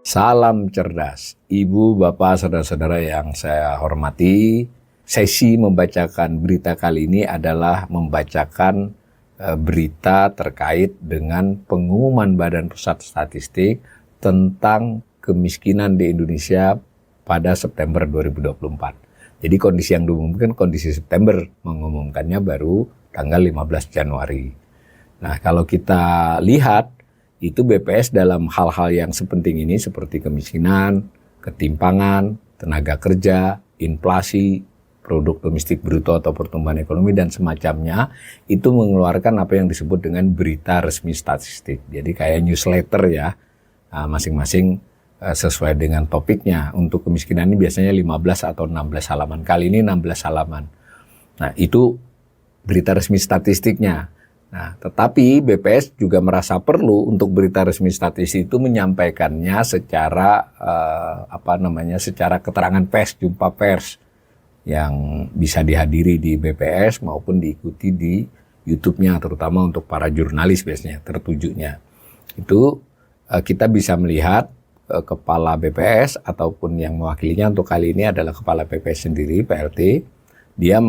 Salam cerdas, Ibu, Bapak, Saudara-saudara yang saya hormati. Sesi membacakan berita kali ini adalah membacakan berita terkait dengan pengumuman Badan Pusat Statistik tentang kemiskinan di Indonesia pada September 2024. Jadi kondisi yang diumumkan kondisi September, mengumumkannya baru tanggal 15 Januari. Nah, kalau kita lihat, itu BPS dalam hal-hal yang sepenting ini seperti kemiskinan, ketimpangan, tenaga kerja, inflasi, produk domestik bruto atau pertumbuhan ekonomi dan semacamnya, itu mengeluarkan apa yang disebut dengan berita resmi statistik. Jadi kayak newsletter ya, masing-masing sesuai dengan topiknya. Untuk kemiskinan ini biasanya 15 atau 16 halaman. Kali ini 16 halaman. Nah, itu berita resmi statistiknya. Nah, tetapi BPS juga merasa perlu untuk berita resmi statistik itu menyampaikannya secara secara keterangan pers, jumpa pers yang bisa dihadiri di BPS maupun diikuti di YouTube-nya, terutama untuk para jurnalis biasanya tertujunya. Itu kita bisa melihat kepala BPS ataupun yang mewakilinya untuk kali ini adalah kepala BPS sendiri, PLT. Dia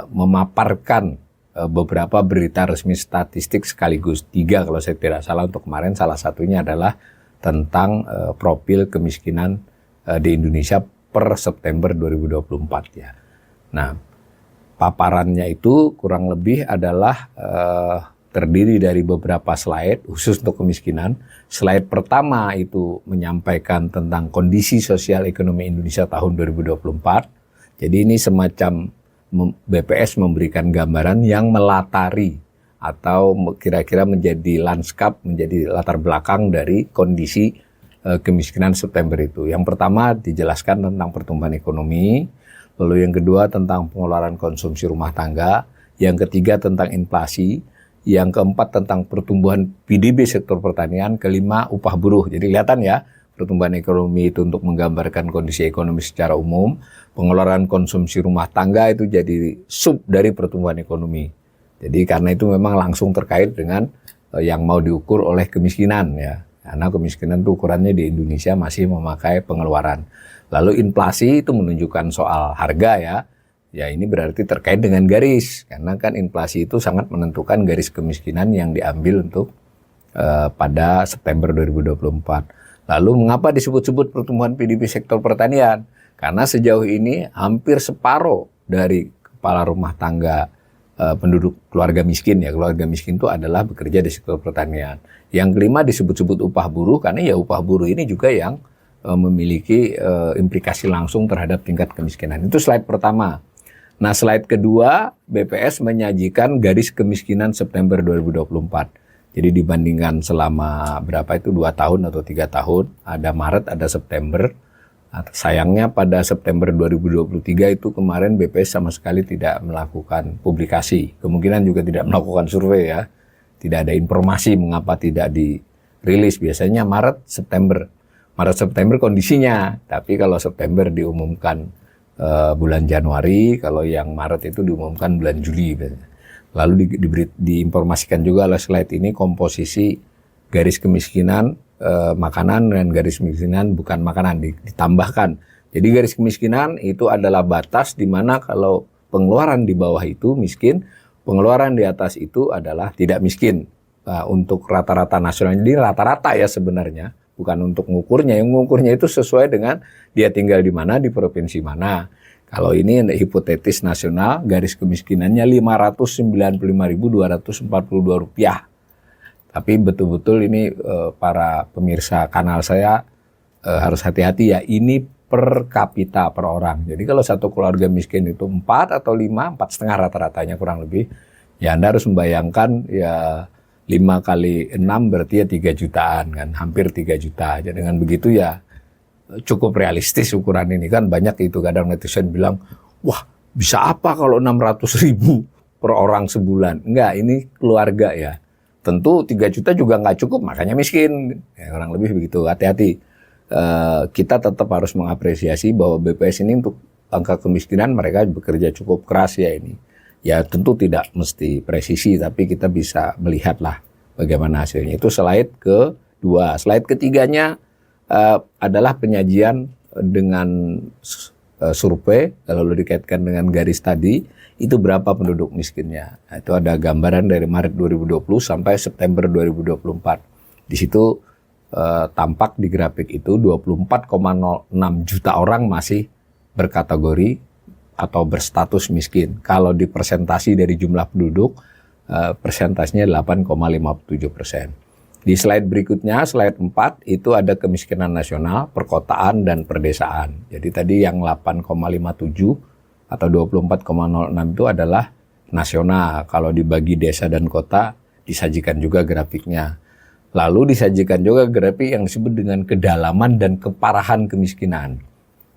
memaparkan beberapa berita resmi statistik sekaligus, 3 kalau saya tidak salah untuk kemarin. Salah satunya adalah tentang profil kemiskinan di Indonesia per September 2024 ya. Nah, paparannya itu kurang lebih adalah terdiri dari beberapa slide khusus untuk kemiskinan. Slide pertama itu menyampaikan tentang kondisi sosial ekonomi Indonesia tahun 2024. Jadi ini semacam BPS memberikan gambaran yang melatari atau kira-kira menjadi lanskap, menjadi latar belakang dari kondisi kemiskinan September itu. Yang pertama dijelaskan tentang pertumbuhan ekonomi, lalu yang kedua tentang pengeluaran konsumsi rumah tangga, yang ketiga tentang inflasi, yang keempat tentang pertumbuhan PDB sektor pertanian, kelima upah buruh. Jadi kelihatan ya, pertumbuhan ekonomi itu untuk menggambarkan kondisi ekonomi secara umum, pengeluaran konsumsi rumah tangga itu jadi sub dari pertumbuhan ekonomi. Jadi karena itu memang langsung terkait dengan yang mau diukur oleh kemiskinan ya. Karena kemiskinan itu ukurannya di Indonesia masih memakai pengeluaran. Lalu inflasi itu menunjukkan soal harga ya. Ya ini berarti terkait dengan garis. Karena kan inflasi itu sangat menentukan garis kemiskinan yang diambil untuk pada September 2024. Lalu mengapa disebut-sebut pertumbuhan PDB sektor pertanian? Karena sejauh ini hampir separuh dari kepala rumah tangga penduduk keluarga miskin ya. Keluarga miskin itu adalah bekerja di sektor pertanian. Yang kelima disebut-sebut upah buruh karena ya upah buruh ini juga yang memiliki implikasi langsung terhadap tingkat kemiskinan. Itu slide pertama. Nah, slide kedua BPS menyajikan garis kemiskinan September 2024. Jadi dibandingkan selama berapa itu 2 tahun atau 3 tahun, ada Maret, ada September. Sayangnya pada September 2023 itu kemarin BPS sama sekali tidak melakukan publikasi. Kemungkinan juga tidak melakukan survei ya. Tidak ada informasi mengapa tidak dirilis. Biasanya Maret, September. Maret, September kondisinya. Tapi kalau September diumumkan bulan Januari, kalau yang Maret itu diumumkan bulan Juli biasanya. Lalu diinformasikan juga oleh slide ini komposisi garis kemiskinan makanan dan garis kemiskinan bukan makanan ditambahkan. Jadi garis kemiskinan itu adalah batas di mana kalau pengeluaran di bawah itu miskin, pengeluaran di atas itu adalah tidak miskin. Untuk rata-rata nasional, jadi rata-rata ya sebenarnya, bukan untuk mengukurnya. Yang mengukurnya itu sesuai dengan dia tinggal di mana, di provinsi mana. Kalau ini hipotetis nasional, garis kemiskinannya Rp595.242. Tapi betul-betul ini para pemirsa kanal saya harus hati-hati ya, ini per kapita per orang. Jadi kalau satu keluarga miskin itu 4 atau 5, 4,5 rata-ratanya kurang lebih, ya Anda harus membayangkan ya 5 kali 6 berarti ya 3 jutaan kan, hampir 3 juta. Jadi dengan begitu ya cukup realistis ukuran ini kan. Banyak itu kadang netizen bilang, wah bisa apa kalau 600.000 per orang sebulan? Enggak, ini keluarga ya. Tentu 3 juta juga nggak cukup, makanya miskin. Ya, kurang lebih begitu, hati-hati. Kita tetap harus mengapresiasi bahwa BPS ini untuk angka kemiskinan mereka bekerja cukup keras ya ini. Ya tentu tidak mesti presisi, tapi kita bisa melihatlah bagaimana hasilnya. Itu slide kedua. Slide ketiganya adalah penyajian dengan survei, lalu dikaitkan dengan garis tadi, itu berapa penduduk miskinnya. Nah, itu ada gambaran dari Maret 2020 sampai September 2024. Di situ tampak di grafik itu 24,06 juta orang masih berkategori atau berstatus miskin. Kalau dipresentasi dari jumlah penduduk, persentasenya 8,57%. Di slide berikutnya, slide 4, itu ada kemiskinan nasional, perkotaan, dan perdesaan. Jadi tadi yang 8,57 atau 24,06 itu adalah nasional. Kalau dibagi desa dan kota, disajikan juga grafiknya. Lalu disajikan juga grafik yang disebut dengan kedalaman dan keparahan kemiskinan.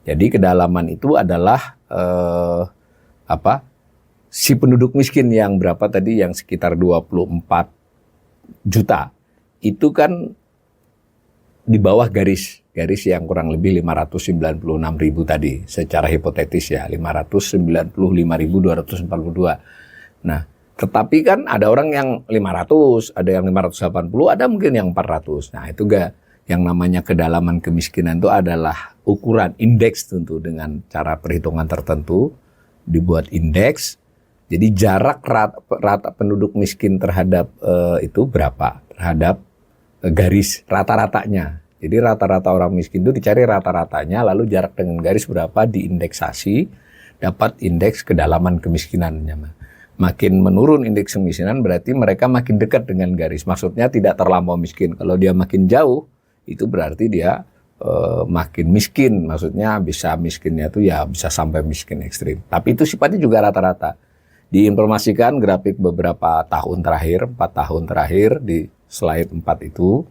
Jadi kedalaman itu adalah si penduduk miskin yang berapa tadi, yang sekitar 24 juta. Itu kan di bawah garis yang kurang lebih 596 ribu tadi, secara hipotetis ya, 595.242. Nah, tetapi kan ada orang yang 500, ada yang 580, ada mungkin yang 400. Nah, itu yang namanya kedalaman kemiskinan itu adalah ukuran indeks tentu dengan cara perhitungan tertentu, dibuat indeks. Jadi jarak rata penduduk miskin terhadap itu berapa? Terhadap garis rata-ratanya. Jadi rata-rata orang miskin itu dicari rata-ratanya, lalu jarak dengan garis berapa diindeksasi, dapat indeks kedalaman kemiskinannya. Makin menurun indeks kemiskinan berarti mereka makin dekat dengan garis. Maksudnya tidak terlampau miskin. Kalau dia makin jauh, itu berarti dia makin miskin. Maksudnya bisa miskinnya itu ya bisa sampai miskin ekstrim. Tapi itu sifatnya juga rata-rata. Diinformasikan grafik beberapa tahun terakhir, 4 tahun terakhir di slide 4 itu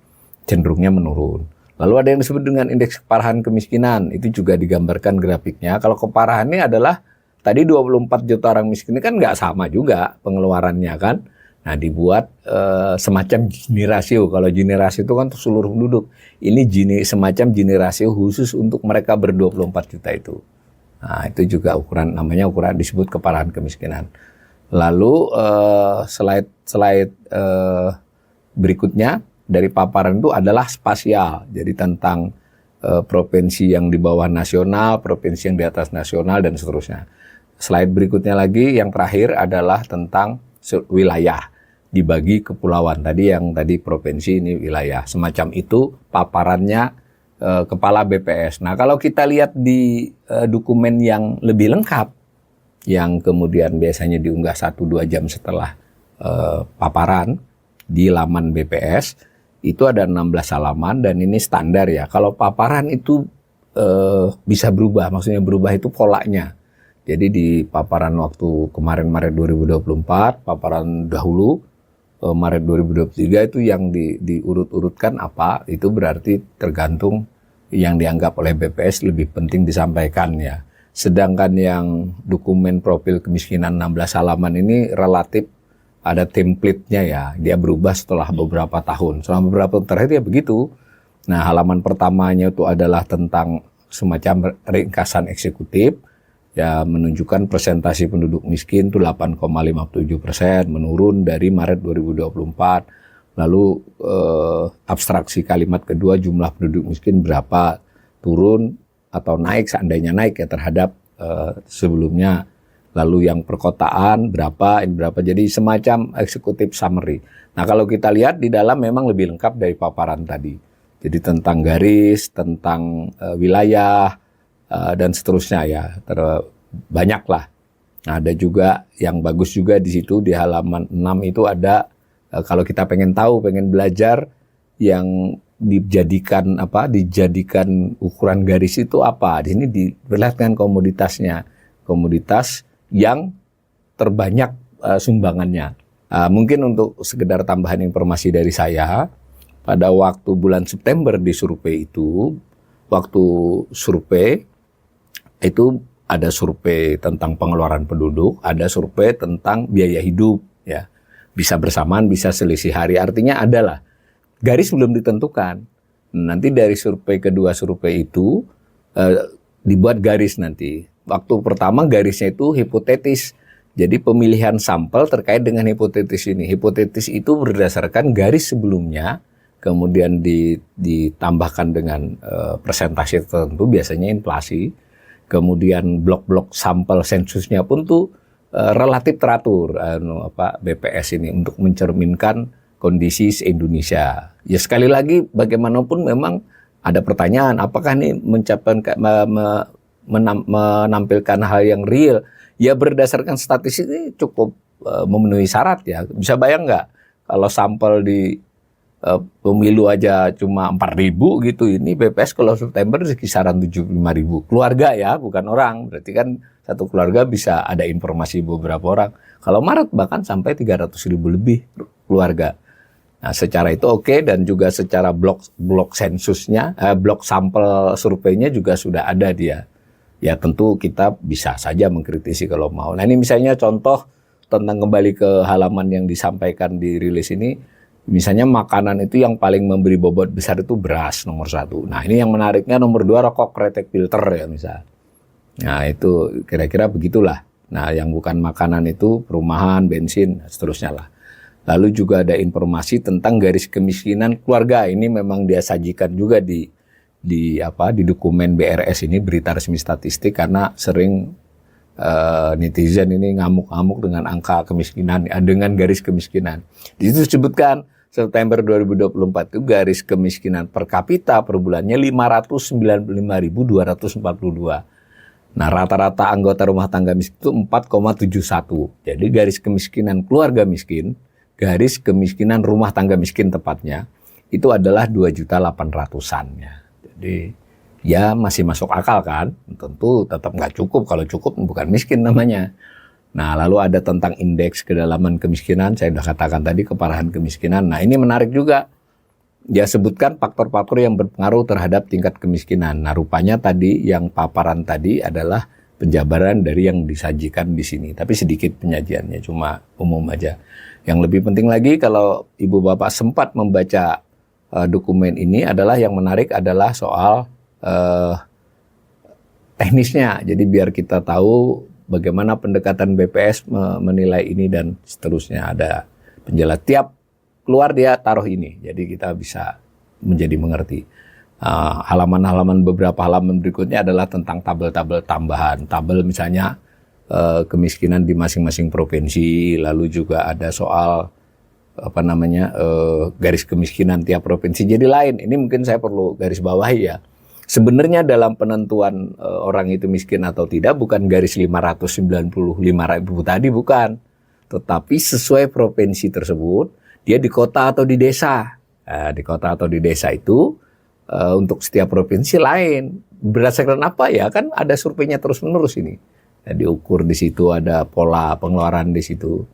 cenderungnya menurun. Lalu ada yang disebut dengan indeks keparahan kemiskinan, itu juga digambarkan grafiknya. Kalau keparahannya adalah tadi 24 juta orang miskin ini kan nggak sama juga pengeluarannya kan. Nah, dibuat semacam Gini rasio. Kalau Gini rasio itu kan untuk seluruh penduduk. Ini semacam Gini rasio khusus untuk mereka ber-24 juta itu. Nah, itu juga ukuran disebut keparahan kemiskinan. Lalu slide berikutnya dari paparan itu adalah spasial. Jadi tentang provinsi yang di bawah nasional, provinsi yang di atas nasional, dan seterusnya. Slide berikutnya lagi yang terakhir adalah tentang wilayah dibagi kepulauan. Tadi provinsi, ini wilayah. Semacam itu paparannya Kepala BPS. Nah, kalau kita lihat di dokumen yang lebih lengkap, yang kemudian biasanya diunggah 1-2 jam setelah paparan di laman BPS, itu ada 16 halaman dan ini standar ya. Kalau paparan itu bisa berubah, maksudnya berubah itu polanya. Jadi di paparan waktu kemarin Maret 2024, paparan dahulu Maret 2023 itu yang diurut-urutkan apa, itu berarti tergantung yang dianggap oleh BPS lebih penting disampaikan ya. Sedangkan yang dokumen profil kemiskinan 16 halaman ini relatif ada template-nya ya, dia berubah setelah beberapa tahun. Selama beberapa tahun terakhir ya begitu. Nah, halaman pertamanya itu adalah tentang semacam ringkasan eksekutif, ya menunjukkan presentasi penduduk miskin itu 8,57%, menurun dari Maret 2024. Lalu abstraksi kalimat kedua, jumlah penduduk miskin berapa, turun atau naik seandainya naik ya terhadap sebelumnya. Lalu yang perkotaan berapa, ini berapa. Jadi semacam eksekutif summary. Nah, kalau kita lihat di dalam memang lebih lengkap dari paparan tadi. Jadi tentang garis, tentang wilayah, dan seterusnya ya. Banyak lah. Nah, ada juga yang bagus juga di situ di halaman 6 itu ada, kalau kita pengen tahu, pengen belajar yang dijadikan ukuran garis itu apa. Di sini diperlihatkan komoditasnya. Komoditas yang terbanyak sumbangannya. Mungkin untuk sekedar tambahan informasi dari saya, pada waktu bulan September di survei itu, waktu survei itu ada survei tentang pengeluaran penduduk, ada survei tentang biaya hidup, ya. Bisa bersamaan, bisa selisih hari. Artinya adalah garis belum ditentukan. Nanti dari survei kedua survei itu dibuat garis nanti. Waktu pertama garisnya itu hipotetis. Jadi pemilihan sampel terkait dengan hipotetis ini. Hipotetis itu berdasarkan garis sebelumnya, kemudian ditambahkan dengan persentase tertentu, biasanya inflasi. Kemudian blok-blok sampel sensusnya pun tuh relatif teratur BPS ini untuk mencerminkan kondisi Indonesia. Ya sekali lagi bagaimanapun memang ada pertanyaan, apakah ini menampilkan hal yang real? Ya berdasarkan statistik ini cukup memenuhi syarat ya. Bisa bayang nggak kalau sampel di pemilu aja cuma 4.000 gitu, ini BPS kalau September kisaran 75.000. Keluarga ya, bukan orang. Berarti kan satu keluarga bisa ada informasi beberapa orang. Kalau Maret bahkan sampai 300.000 lebih keluarga. Nah, secara itu oke, dan juga secara blok sensusnya, blok sampel surveinya juga sudah ada dia. Ya tentu kita bisa saja mengkritisi kalau mau. Nah ini misalnya contoh tentang kembali ke halaman yang disampaikan di rilis ini. Misalnya makanan itu yang paling memberi bobot besar itu beras nomor 1. Nah ini yang menariknya nomor 2 rokok kretek filter ya misal. Nah itu kira-kira begitulah. Nah yang bukan makanan itu perumahan, bensin, seterusnya lah. Lalu juga ada informasi tentang garis kemiskinan keluarga. Ini memang dia sajikan juga di dokumen BRS ini, berita resmi statistik, karena sering netizen ini ngamuk-ngamuk dengan angka kemiskinan, dengan garis kemiskinan. Di situ disebutkan September 2024 itu garis kemiskinan per kapita per bulannya 595.242. Nah, rata-rata anggota rumah tangga miskin itu 4,71. Jadi garis kemiskinan keluarga miskin, garis kemiskinan rumah tangga miskin tepatnya, itu adalah 2.800.000-an. Jadi ya masih masuk akal kan, tentu tetap nggak cukup, kalau cukup bukan miskin namanya. Nah lalu ada tentang indeks kedalaman kemiskinan, saya sudah katakan tadi keparahan kemiskinan. Nah ini menarik juga, dia sebutkan faktor-faktor yang berpengaruh terhadap tingkat kemiskinan. Nah rupanya tadi yang paparan tadi adalah penjabaran dari yang disajikan di sini, tapi sedikit penyajiannya, cuma umum aja. Yang lebih penting lagi kalau ibu bapak sempat membaca dokumen ini adalah yang menarik adalah soal teknisnya. Jadi biar kita tahu bagaimana pendekatan BPS menilai ini dan seterusnya. Ada penjelasan tiap keluar dia taruh ini. Jadi kita bisa menjadi mengerti. Beberapa halaman berikutnya adalah tentang tabel-tabel tambahan. Tabel misalnya kemiskinan di masing-masing provinsi. Lalu juga ada soal garis kemiskinan tiap provinsi jadi lain. Ini mungkin saya perlu garis bawahi ya. Sebenarnya dalam penentuan orang itu miskin atau tidak bukan garis 595.000 tadi, bukan. Tetapi sesuai provinsi tersebut, dia di kota atau di desa. Di kota atau di desa itu untuk setiap provinsi lain. Berdasarkan apa ya? Kan ada surveinya terus-menerus ini. Diukur di situ, ada pola pengeluaran di situ.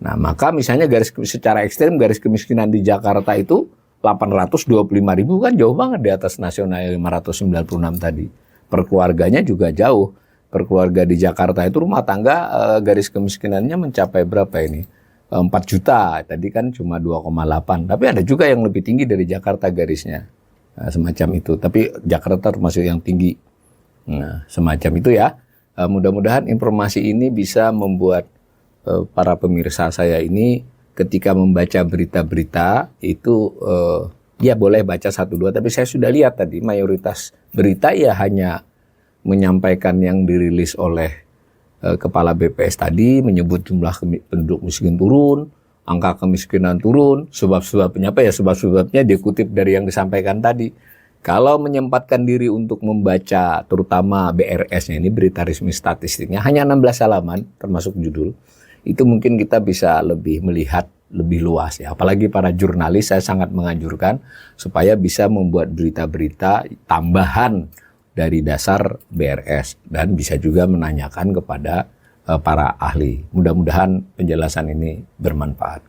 Nah, maka misalnya secara ekstrem garis kemiskinan di Jakarta itu 825.000 kan jauh banget di atas nasional 596 tadi. Per keluarganya juga jauh. Per keluarga di Jakarta itu rumah tangga garis kemiskinannya mencapai berapa ini? 4 juta. Tadi kan cuma 2,8. Tapi ada juga yang lebih tinggi dari Jakarta garisnya. Semacam itu. Tapi Jakarta termasuk yang tinggi. Nah, semacam itu ya. Mudah-mudahan informasi ini bisa membuat para pemirsa saya ini ketika membaca berita-berita itu ya boleh baca 1-2, tapi saya sudah lihat tadi mayoritas berita ya hanya menyampaikan yang dirilis oleh kepala BPS tadi, menyebut jumlah penduduk miskin turun, angka kemiskinan turun, sebab-sebabnya apa ya, sebab-sebabnya dikutip dari yang disampaikan tadi. Kalau menyempatkan diri untuk membaca terutama BRS-nya ini, berita resmi statistiknya, hanya 16 halaman termasuk judul, itu mungkin kita bisa lebih melihat lebih luas ya. Apalagi para jurnalis, saya sangat menganjurkan supaya bisa membuat berita-berita tambahan dari dasar BRS dan bisa juga menanyakan kepada para ahli. Mudah-mudahan penjelasan ini bermanfaat.